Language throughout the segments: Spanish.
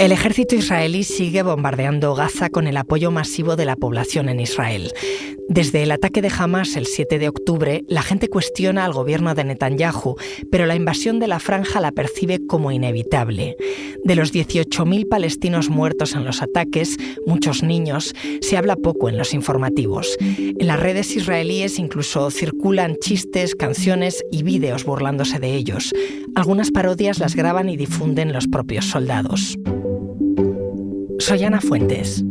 El ejército israelí sigue bombardeando Gaza con el apoyo masivo de la población en Israel. Desde el ataque de Hamás el 7 de octubre, la gente cuestiona al gobierno de Netanyahu, pero la invasión de la franja la percibe como inevitable. De los 18.000 palestinos muertos en los ataques, muchos niños, se habla poco en los informativos. En las redes israelíes incluso circulan chistes, canciones y vídeos burlándose de ellos. Algunas parodias las graban y difunden los propios soldados. Soy Ana Fuentes.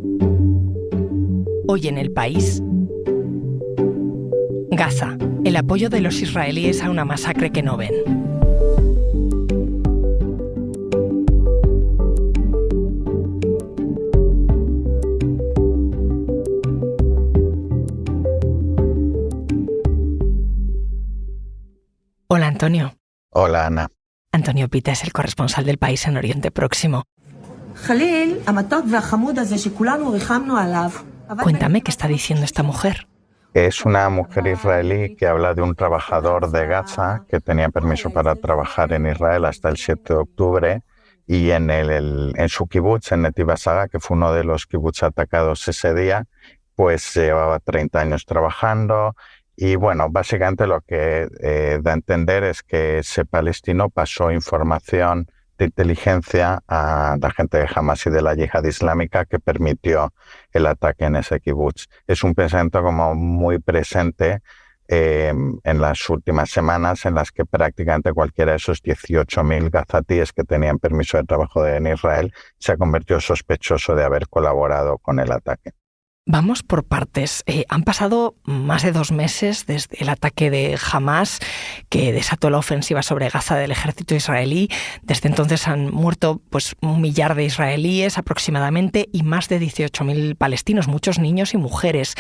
Hoy en El País, Gaza, el apoyo de los israelíes a una masacre que no ven. Hola, Antonio. Hola, Ana. Antonio Pita es el corresponsal del País en Oriente Próximo. Cuéntame qué está diciendo esta mujer. Es una mujer israelí que habla de un trabajador de Gaza que tenía permiso para trabajar en Israel hasta el 7 de octubre y en su kibutz, en Netiv HaSaga, que fue uno de los kibutz atacados ese día, pues llevaba 30 años trabajando. Y bueno, básicamente lo que da a entender es que ese palestino pasó información de inteligencia a la gente de Hamás y de la Yihad Islámica que permitió el ataque en ese kibutz. Es un pensamiento como muy presente en las últimas semanas, en las que prácticamente cualquiera de esos 18.000 gazatíes que tenían permiso de trabajo en Israel se ha convertido sospechoso de haber colaborado con el ataque. Vamos por partes. Han pasado más de 2 meses desde el ataque de Hamás, que desató la ofensiva sobre Gaza del ejército israelí. Desde entonces han muerto 1 millar de israelíes aproximadamente y más de 18.000 palestinos, muchos niños y mujeres.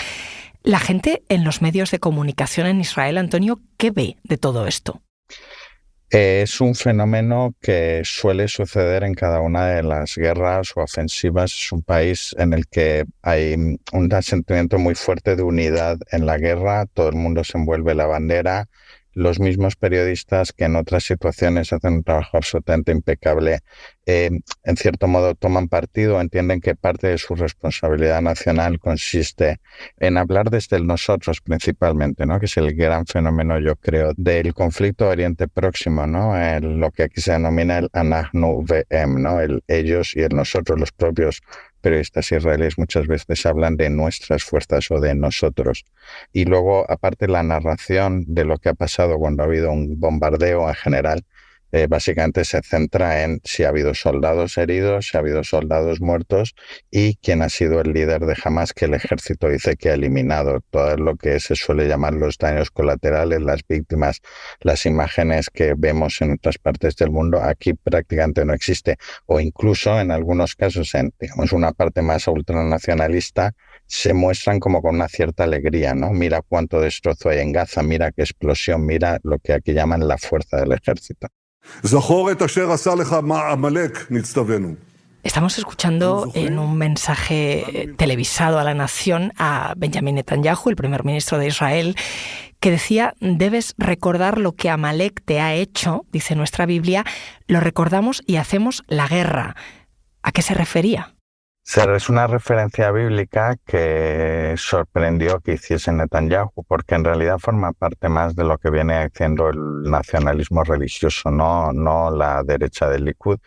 La gente en los medios de comunicación en Israel, Antonio, ¿qué ve de todo esto? Es un fenómeno que suele suceder en cada una de las guerras o ofensivas. Es un país en el que hay un sentimiento muy fuerte de unidad en la guerra. Todo el mundo se envuelve la bandera. Los mismos periodistas que en otras situaciones hacen un trabajo absolutamente impecable, en cierto modo toman partido, entienden que parte de su responsabilidad nacional consiste en hablar desde el nosotros principalmente, ¿no? Que es el gran fenómeno, yo creo, del conflicto Oriente Próximo, ¿no? Lo que aquí se denomina el Anachnu ve'em, ¿no? El ellos y el nosotros, los propios periodistas israelíes muchas veces hablan de nuestras fuerzas o de nosotros. Y luego, aparte, la narración de lo que ha pasado cuando ha habido un bombardeo en general, básicamente se centra en si ha habido soldados heridos, si ha habido soldados muertos y quién ha sido el líder de Hamás, que el ejército dice que ha eliminado todo lo que se suele llamar los daños colaterales, las víctimas, las imágenes que vemos en otras partes del mundo. Aquí prácticamente no existe, o incluso en algunos casos, en digamos una parte más ultranacionalista, se muestran como con una cierta alegría, ¿no? Mira cuánto destrozo hay en Gaza, mira qué explosión, mira lo que aquí llaman la fuerza del ejército. Estamos escuchando en un mensaje televisado a la nación a Benjamin Netanyahu, el primer ministro de Israel, que decía: debes recordar lo que Amalek te ha hecho, dice nuestra Biblia, lo recordamos y hacemos la guerra. ¿A qué se refería? Es una referencia bíblica que sorprendió que hiciese Netanyahu, porque en realidad forma parte más de lo que viene haciendo el nacionalismo religioso, no la derecha del Likud,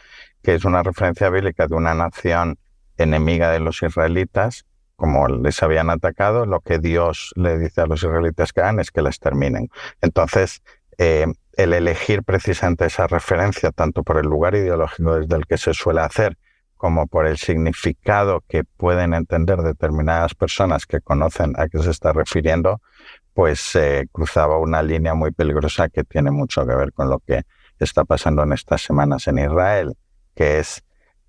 que es una referencia bíblica de una nación enemiga de los israelitas. Como les habían atacado, lo que Dios le dice a los israelitas que hagan es que les terminen. Entonces, el elegir precisamente esa referencia, tanto por el lugar ideológico desde el que se suele hacer, como por el significado que pueden entender determinadas personas que conocen a qué se está refiriendo, pues cruzaba una línea muy peligrosa que tiene mucho que ver con lo que está pasando en estas semanas en Israel, que es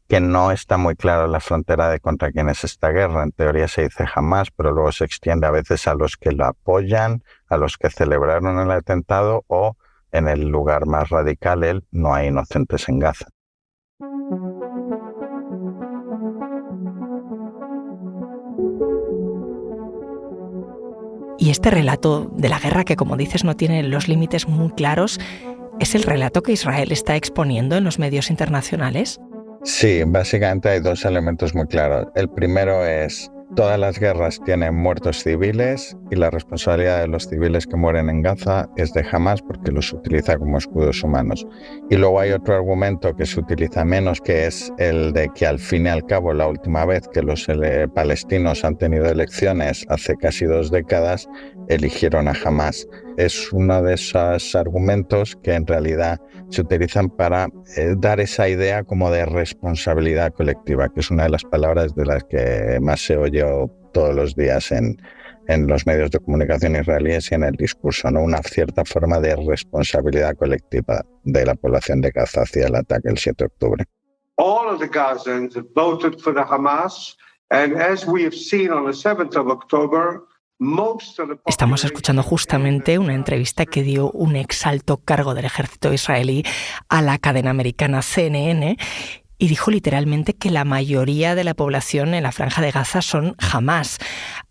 que no está muy claro la frontera de contra quién es esta guerra. En teoría se dice Hamás, pero luego se extiende a veces a los que lo apoyan, a los que celebraron el atentado, o en el lugar más radical, no hay inocentes en Gaza. Y este relato de la guerra, que como dices no tiene los límites muy claros, ¿es el relato que Israel está exponiendo en los medios internacionales? Sí, básicamente hay dos elementos muy claros. El primero es, todas las guerras tienen muertos civiles y la responsabilidad de los civiles que mueren en Gaza es de Hamás porque los utiliza como escudos humanos. Y luego hay otro argumento que se utiliza menos, que es el de que al fin y al cabo la última vez que los palestinos han tenido elecciones hace casi 2 décadas, eligieron a Hamás. Es uno de esos argumentos que en realidad se utilizan para dar esa idea como de responsabilidad colectiva, que es una de las palabras de las que más se oye todos los días en los medios de comunicación israelíes y en el discurso, ¿no? Una cierta forma de responsabilidad colectiva de la población de Gaza hacia el ataque el 7 de octubre. All of the Gazans voted for the Hamas, and as we have seen on the 7th of October, estamos escuchando justamente una entrevista que dio un exalto cargo del ejército israelí a la cadena americana CNN y dijo literalmente que la mayoría de la población en la Franja de Gaza son Hamás.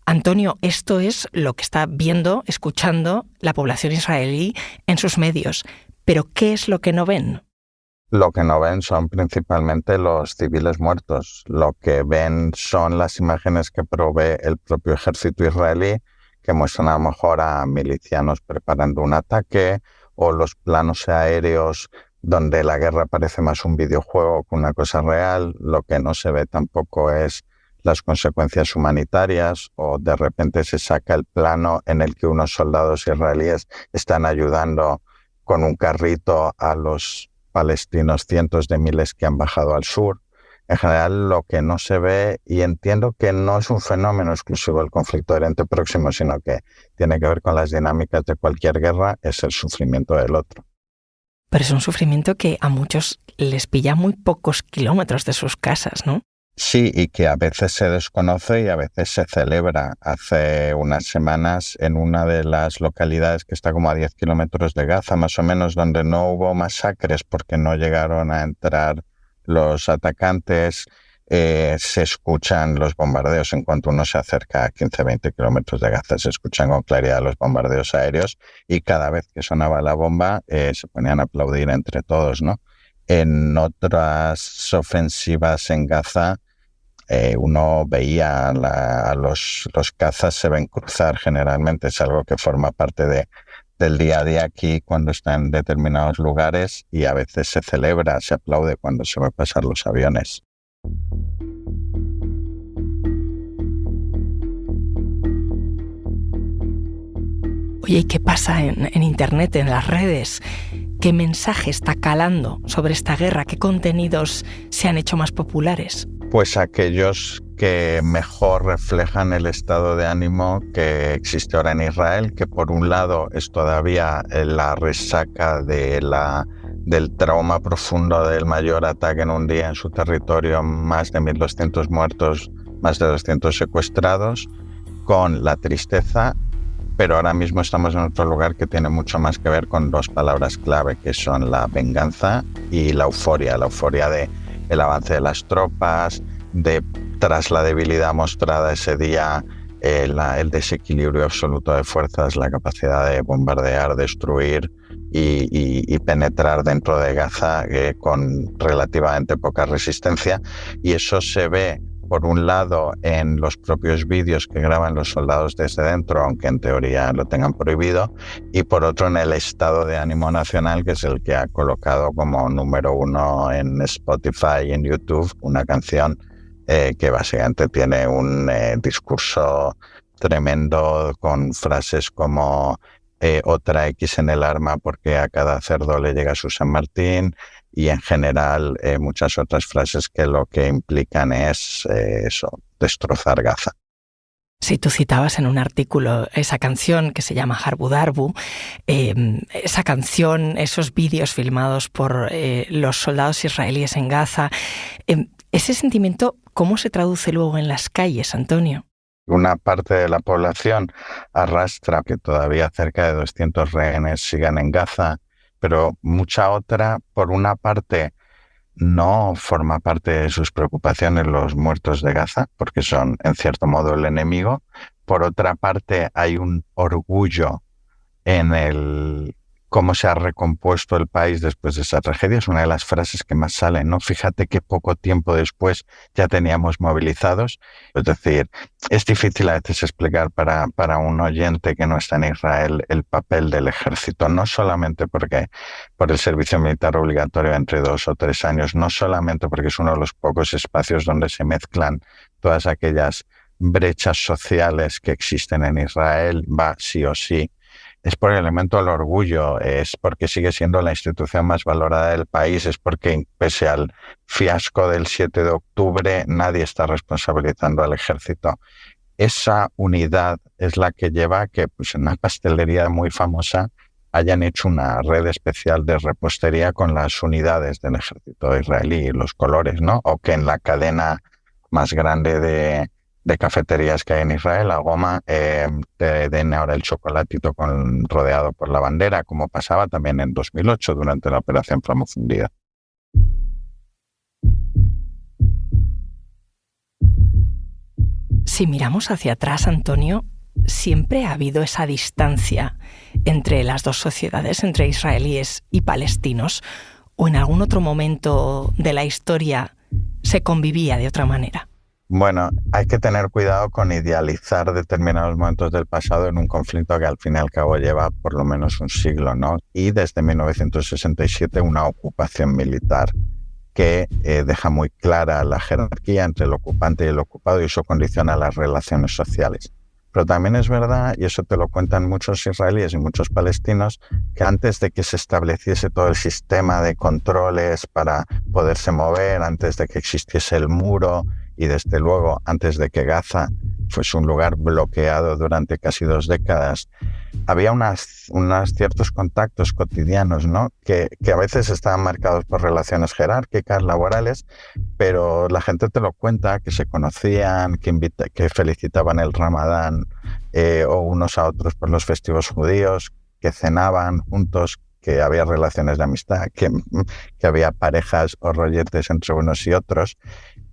Antonio, esto es lo que está viendo, escuchando la población israelí en sus medios. ¿Pero qué es lo que no ven? Lo que no ven son principalmente los civiles muertos. Lo que ven son las imágenes que provee el propio ejército israelí, que muestran a lo mejor a milicianos preparando un ataque, o los planos aéreos donde la guerra parece más un videojuego que una cosa real. Lo que no se ve tampoco es las consecuencias humanitarias, o de repente se saca el plano en el que unos soldados israelíes están ayudando con un carrito a los palestinos, cientos de miles que han bajado al sur. En general, lo que no se ve, y entiendo que no es un fenómeno exclusivo del conflicto de Oriente Próximo, sino que tiene que ver con las dinámicas de cualquier guerra, es el sufrimiento del otro. Pero es un sufrimiento que a muchos les pilla a muy pocos kilómetros de sus casas, ¿no? Sí, y que a veces se desconoce y a veces se celebra. Hace unas semanas, en una de las localidades que está como a 10 kilómetros de Gaza, más o menos, donde no hubo masacres porque no llegaron a entrar los atacantes, se escuchan los bombardeos. En cuanto uno se acerca a 15-20 kilómetros de Gaza, se escuchan con claridad los bombardeos aéreos, y cada vez que sonaba la bomba se ponían a aplaudir entre todos, ¿no? En otras ofensivas en Gaza, uno veía a los cazas se ven cruzar generalmente. Es algo que forma parte del día a día aquí cuando está en determinados lugares, y a veces se celebra, se aplaude cuando se va a pasar los aviones. Oye, ¿y qué pasa en Internet, en las redes? ¿Qué mensaje está calando sobre esta guerra? ¿Qué contenidos se han hecho más populares? Pues aquellos que mejor reflejan el estado de ánimo que existe ahora en Israel, que por un lado es todavía la resaca del trauma profundo del mayor ataque en un día en su territorio, más de 1.200 muertos, más de 200 secuestrados, con la tristeza. Pero ahora mismo estamos en otro lugar que tiene mucho más que ver con 2 palabras clave, que son la venganza y la euforia de el avance de las tropas, tras la debilidad mostrada ese día, el desequilibrio absoluto de fuerzas, la capacidad de bombardear, destruir y penetrar dentro de Gaza con relativamente poca resistencia. Y eso se ve, por un lado, en los propios vídeos que graban los soldados desde dentro, aunque en teoría lo tengan prohibido, y por otro en el estado de ánimo nacional, que es el que ha colocado como número 1 en Spotify y en YouTube una canción que básicamente tiene un discurso tremendo, con frases como otra X en el arma porque a cada cerdo le llega su San Martín, y en general muchas otras frases que lo que implican es destrozar Gaza. Si tú citabas en un artículo esa canción que se llama Harbu Darbu, esa canción, esos vídeos filmados por los soldados israelíes en Gaza, ese sentimiento, ¿cómo se traduce luego en las calles, Antonio? Una parte de la población arrastra que todavía cerca de 200 rehenes sigan en Gaza, pero mucha otra, por una parte, no forma parte de sus preocupaciones los muertos de Gaza, porque son, en cierto modo, el enemigo. Por otra parte, hay un orgullo en el cómo se ha recompuesto el país después de esa tragedia es una de las frases que más salen, ¿no? Fíjate que poco tiempo después ya teníamos movilizados. Es decir, es difícil a veces explicar para un oyente que no está en Israel el papel del ejército, no solamente porque por el servicio militar obligatorio entre 2 o 3 años, no solamente porque es uno de los pocos espacios donde se mezclan todas aquellas brechas sociales que existen en Israel, va sí o sí. Es por el elemento del orgullo, es porque sigue siendo la institución más valorada del país, es porque pese al fiasco del 7 de octubre nadie está responsabilizando al ejército. Esa unidad es la que lleva a que pues, en una pastelería muy famosa hayan hecho una red especial de repostería con las unidades del ejército israelí, los colores, ¿no? O que en la cadena más grande de cafeterías que hay en Israel, la Goma, te den ahora el chocolatito rodeado por la bandera, como pasaba también en 2008 durante la Operación Plomo Fundido. Si miramos hacia atrás, Antonio, siempre ha habido esa distancia entre las dos sociedades, entre israelíes y palestinos, o en algún otro momento de la historia se convivía de otra manera. Bueno, hay que tener cuidado con idealizar determinados momentos del pasado en un conflicto que al fin y al cabo lleva por lo menos un siglo, ¿no? Y desde 1967 una ocupación militar que deja muy clara la jerarquía entre el ocupante y el ocupado y eso condiciona las relaciones sociales. Pero también es verdad, y eso te lo cuentan muchos israelíes y muchos palestinos, que antes de que se estableciese todo el sistema de controles para poderse mover, antes de que existiese el muro y desde luego antes de que Gaza fuese un lugar bloqueado durante casi 2 décadas, había unos ciertos contactos cotidianos, ¿no? que a veces estaban marcados por relaciones jerárquicas, laborales, pero la gente te lo cuenta, que se conocían, que felicitaban el Ramadán o unos a otros por los festivos judíos, que cenaban juntos, que había relaciones de amistad, que había parejas o rolletes entre unos y otros.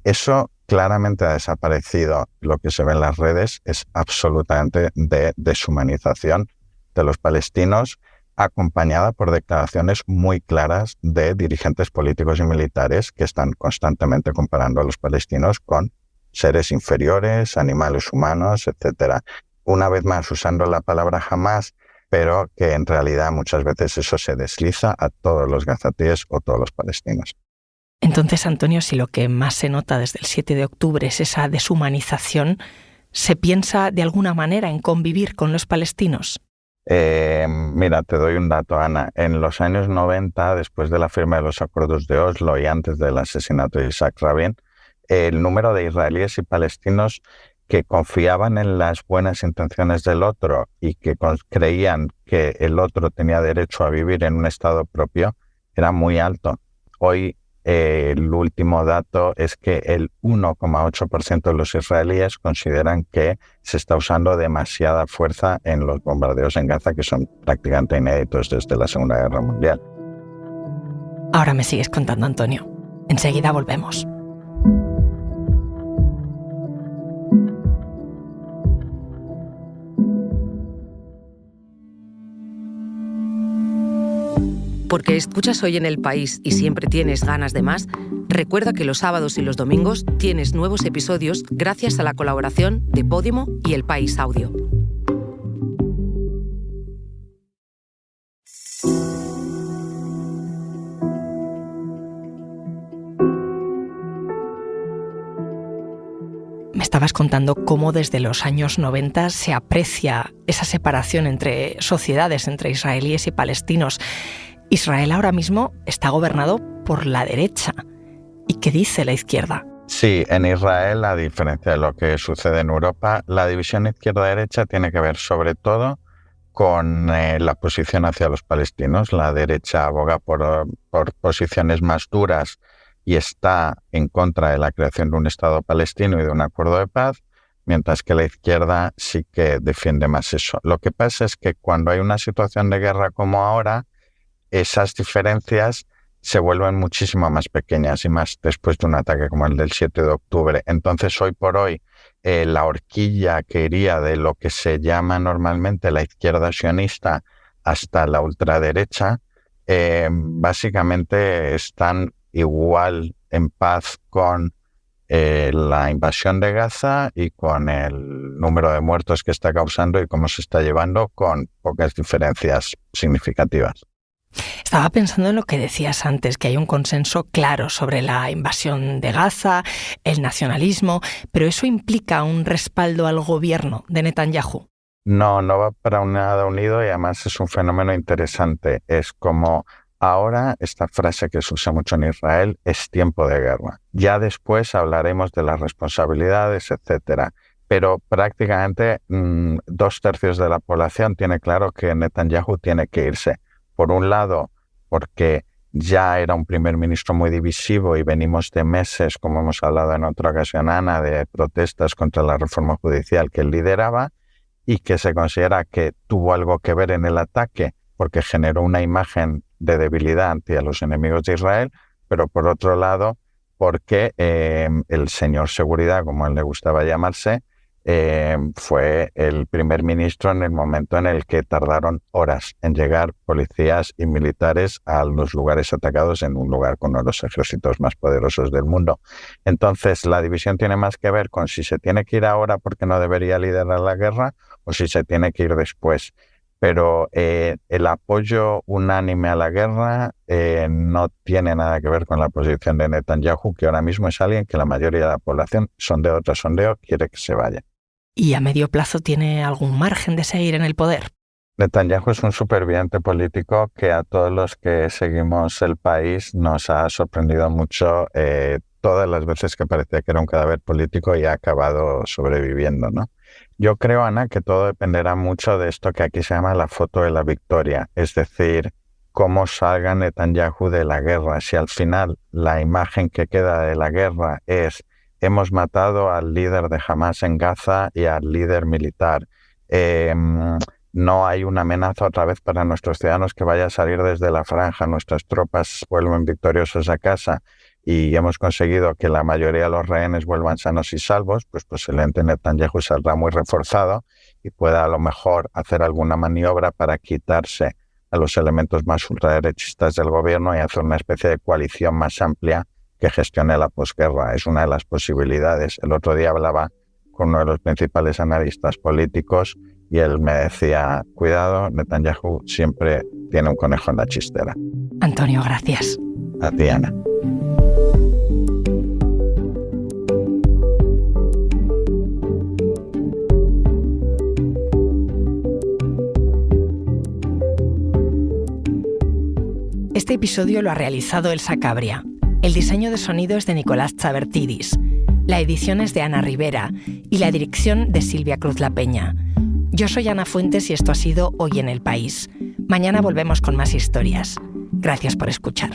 Eso claramente ha desaparecido. Lo que se ve en las redes es absolutamente de deshumanización de los palestinos, acompañada por declaraciones muy claras de dirigentes políticos y militares que están constantemente comparando a los palestinos con seres inferiores, animales humanos, etc. Una vez más usando la palabra Hamás, pero que en realidad muchas veces eso se desliza a todos los gazatíes o todos los palestinos. Entonces, Antonio, si lo que más se nota desde el 7 de octubre es esa deshumanización, ¿se piensa de alguna manera en convivir con los palestinos? Mira, te doy un dato, Ana. En los años 90, después de la firma de los acuerdos de Oslo y antes del asesinato de Isaac Rabin, el número de israelíes y palestinos que confiaban en las buenas intenciones del otro y que creían que el otro tenía derecho a vivir en un estado propio era muy alto. Hoy el último dato es que el 1,8% de los israelíes consideran que se está usando demasiada fuerza en los bombardeos en Gaza, que son prácticamente inéditos desde la Segunda Guerra Mundial. Ahora me sigues contando, Antonio. Enseguida volvemos. Porque escuchas Hoy en el País y siempre tienes ganas de más, recuerda que los sábados y los domingos tienes nuevos episodios gracias a la colaboración de Podimo y El País Audio. Me estabas contando cómo desde los años 90 se aprecia esa separación entre sociedades, entre israelíes y palestinos. Israel ahora mismo está gobernado por la derecha. ¿Y qué dice la izquierda? Sí, en Israel, a diferencia de lo que sucede en Europa, la división izquierda-derecha tiene que ver sobre todo con la posición hacia los palestinos. La derecha aboga por posiciones más duras y está en contra de la creación de un Estado palestino y de un acuerdo de paz, mientras que la izquierda sí que defiende más eso. Lo que pasa es que cuando hay una situación de guerra como ahora, esas diferencias se vuelven muchísimo más pequeñas y más después de un ataque como el del 7 de octubre. Entonces, hoy por hoy, la horquilla que iría de lo que se llama normalmente la izquierda sionista hasta la ultraderecha, básicamente están igual en paz con la invasión de Gaza y con el número de muertos que está causando y cómo se está llevando, con pocas diferencias significativas. Estaba pensando en lo que decías antes, que hay un consenso claro sobre la invasión de Gaza, el nacionalismo, pero ¿eso implica un respaldo al gobierno de Netanyahu? No va para nada unido, y además es un fenómeno interesante. Es como ahora, esta frase que se usa mucho en Israel, es tiempo de guerra. Ya después hablaremos de las responsabilidades, etcétera. Pero prácticamente 2/3 de la población tiene claro que Netanyahu tiene que irse. Por un lado, porque ya era un primer ministro muy divisivo y venimos de meses, como hemos hablado en otra ocasión, Ana, de protestas contra la reforma judicial que él lideraba y que se considera que tuvo algo que ver en el ataque porque generó una imagen de debilidad ante los enemigos de Israel, pero por otro lado, porque el señor Seguridad, como a él le gustaba llamarse, fue el primer ministro en el momento en el que tardaron horas en llegar policías y militares a los lugares atacados, en un lugar con uno de los ejércitos más poderosos del mundo. Entonces, la división tiene más que ver con si se tiene que ir ahora porque no debería liderar la guerra o si se tiene que ir después. Pero el apoyo unánime a la guerra no tiene nada que ver con la posición de Netanyahu, que ahora mismo es alguien que la mayoría de la población, sondeo tras sondeo, quiere que se vaya. ¿Y a medio plazo tiene algún margen de seguir en el poder? Netanyahu es un superviviente político que a todos los que seguimos el país nos ha sorprendido mucho todas las veces que parecía que era un cadáver político y ha acabado sobreviviendo, ¿no? Yo creo, Ana, que todo dependerá mucho de esto que aquí se llama la foto de la victoria, es decir, cómo salga Netanyahu de la guerra. Si al final la imagen que queda de la guerra es hemos matado al líder de Hamas en Gaza y al líder militar, no hay una amenaza otra vez para nuestros ciudadanos que vaya a salir desde la franja, nuestras tropas vuelven victoriosas a casa y hemos conseguido que la mayoría de los rehenes vuelvan sanos y salvos, pues posiblemente Netanyahu saldrá muy reforzado y pueda a lo mejor hacer alguna maniobra para quitarse a los elementos más ultraderechistas del gobierno y hacer una especie de coalición más amplia que gestione la posguerra. Es una de las posibilidades. El otro día hablaba con uno de los principales analistas políticos y él me decía, cuidado, Netanyahu siempre tiene un conejo en la chistera. Antonio, gracias. A ti, Ana. Este episodio lo ha realizado Elsa Cabria. El diseño de sonido es de Nicolás Chavertidis. La edición es de Ana Rivera y la dirección de Silvia Cruz La Peña. Yo soy Ana Fuentes y esto ha sido Hoy en el País. Mañana volvemos con más historias. Gracias por escuchar.